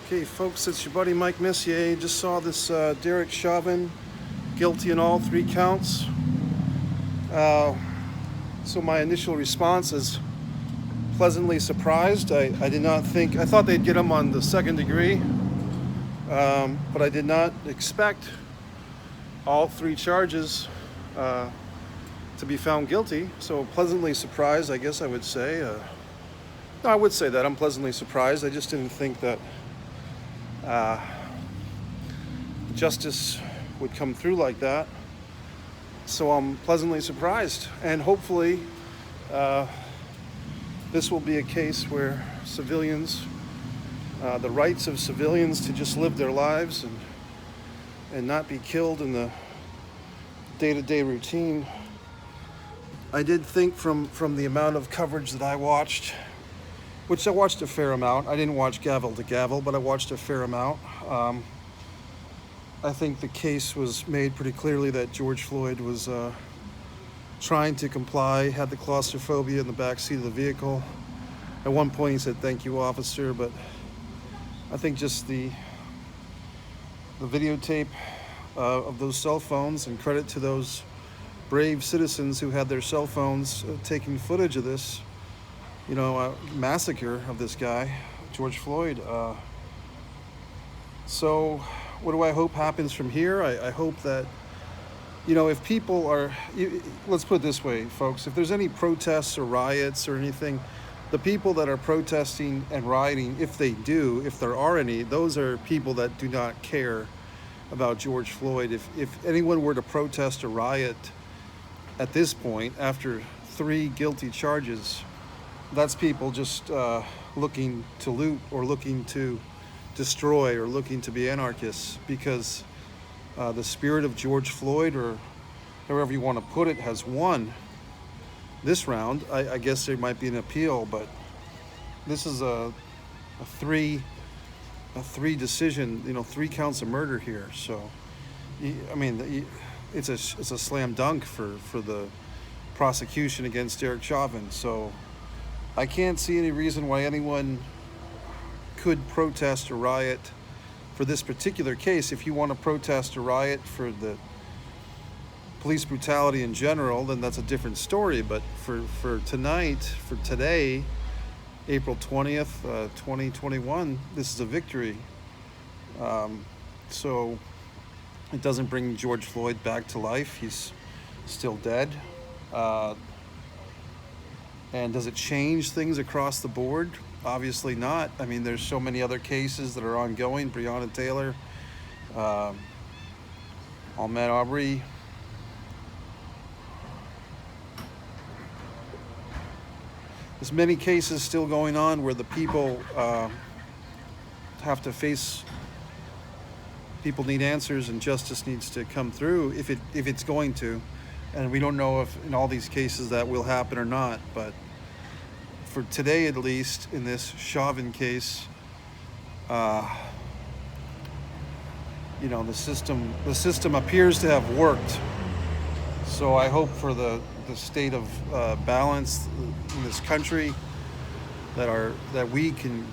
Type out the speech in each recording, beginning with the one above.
Okay, folks, it's your buddy Mike Messier. Just saw this Derek Chauvin guilty in all 3 counts. So my initial response is pleasantly surprised. I did not think, I thought they'd get him on the 2nd degree, but I did not expect all 3 charges to be found guilty. So pleasantly surprised, I guess I would say. No, I would say that I'm pleasantly surprised. I just didn't think that justice would come through like that. So I'm pleasantly surprised, and hopefully this will be a case where civilians, the rights of civilians to just live their lives and not be killed in the day-to-day routine. I did think from the amount of coverage that I watched, which I watched a fair amount. I didn't watch gavel to gavel, but I watched a fair amount. I think the case was made pretty clearly that George Floyd was trying to comply, had the claustrophobia in the back seat of the vehicle. At one point he said, "Thank you, officer," but I think just the videotape of those cell phones, and credit to those brave citizens who had their cell phones taking footage of this, massacre of this guy, George Floyd. So what do I hope happens from here? I hope that, if people are, let's put it this way, folks, if there's any protests or riots or anything, the people that are protesting and rioting, if there are any, those are people that do not care about George Floyd. If anyone were to protest or riot at this point, after 3 guilty charges, that's people just looking to loot or looking to destroy or looking to be anarchists, because the spirit of George Floyd, or however you want to put it, has won this round. I guess there might be an appeal, but this is a 3 decision, 3 counts of murder here. So, I mean, it's a slam dunk for the prosecution against Derek Chauvin. So I can't see any reason why anyone could protest or riot for this particular case. If you want to protest or riot for the police brutality in general, then that's a different story. But for today, April 20th, 2021, this is a victory. So it doesn't bring George Floyd back to life. He's still dead. And does it change things across the board? Obviously not. I mean, there's so many other cases that are ongoing. Breonna Taylor, Ahmaud Arbery. There's many cases still going on where the people have to face. People need answers, and justice needs to come through if it's going to. And we don't know if in all these cases that will happen or not, but for today, at least, in this Chauvin case, the system appears to have worked. So I hope for the state of balance in this country that we can.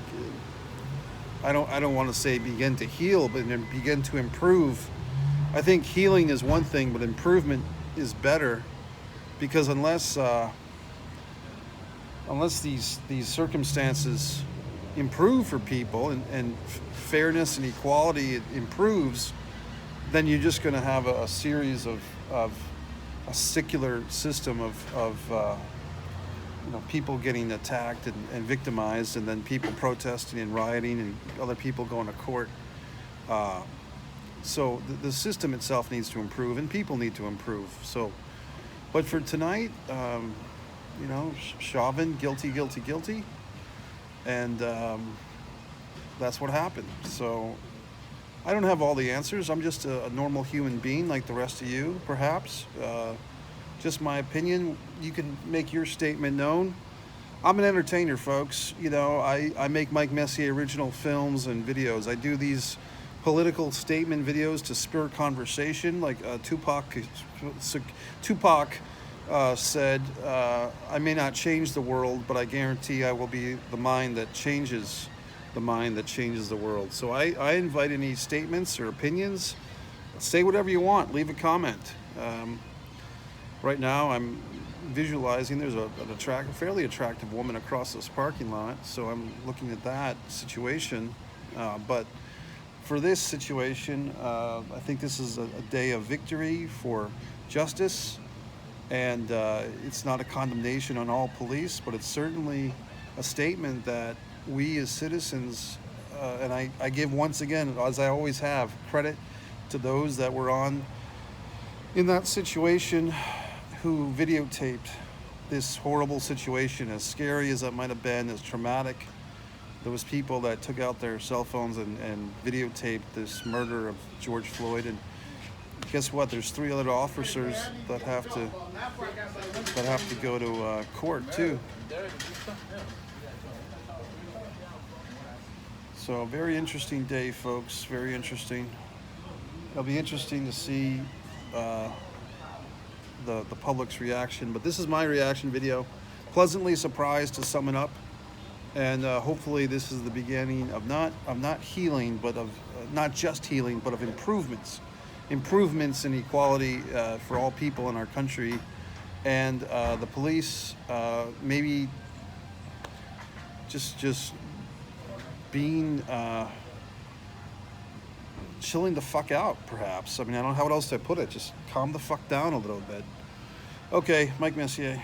I don't want to say begin to heal, but begin to improve. I think healing is one thing, but improvement is better, because unless these circumstances improve for people and fairness and equality improves, then you're just going to have a series of a secular system of people getting attacked and victimized, and then people protesting and rioting and other people going to court. So the system itself needs to improve, and people need to improve. So, but for tonight, Chauvin, guilty, and that's what happened. So I don't have all the answers. I'm just a normal human being like the rest of you, perhaps. Just my opinion. You can make your statement known. I'm an entertainer, folks. I make Mike Messier original films and videos. I do these political statement videos to spur conversation, like Tupac said, I may not change the world, but I guarantee I will be the mind that changes the mind that changes the world. So I invite any statements or opinions. Say whatever you want. Leave a comment. Right now, I'm visualizing there's a fairly attractive woman across this parking lot, so I'm looking at that situation. But for this situation, I think this is a day of victory for justice, and it's not a condemnation on all police, but it's certainly a statement that we as citizens, and I give once again, as I always have, credit to those that were in that situation who videotaped this horrible situation, as scary as that might have been, as traumatic. There was people that took out their cell phones and videotaped this murder of George Floyd, and guess what? There's 3 other officers that have to go to court too. So very interesting day, folks. Very interesting. It'll be interesting to see the public's reaction, but this is my reaction video. Pleasantly surprised, to sum it up, and hopefully this is the beginning of not healing, but of not just healing, but of improvements in equality for all people in our country, and the police maybe just being chilling the fuck out, perhaps. I mean, I don't know how else to put it. Just calm the fuck down a little bit. Okay, Mike Messier.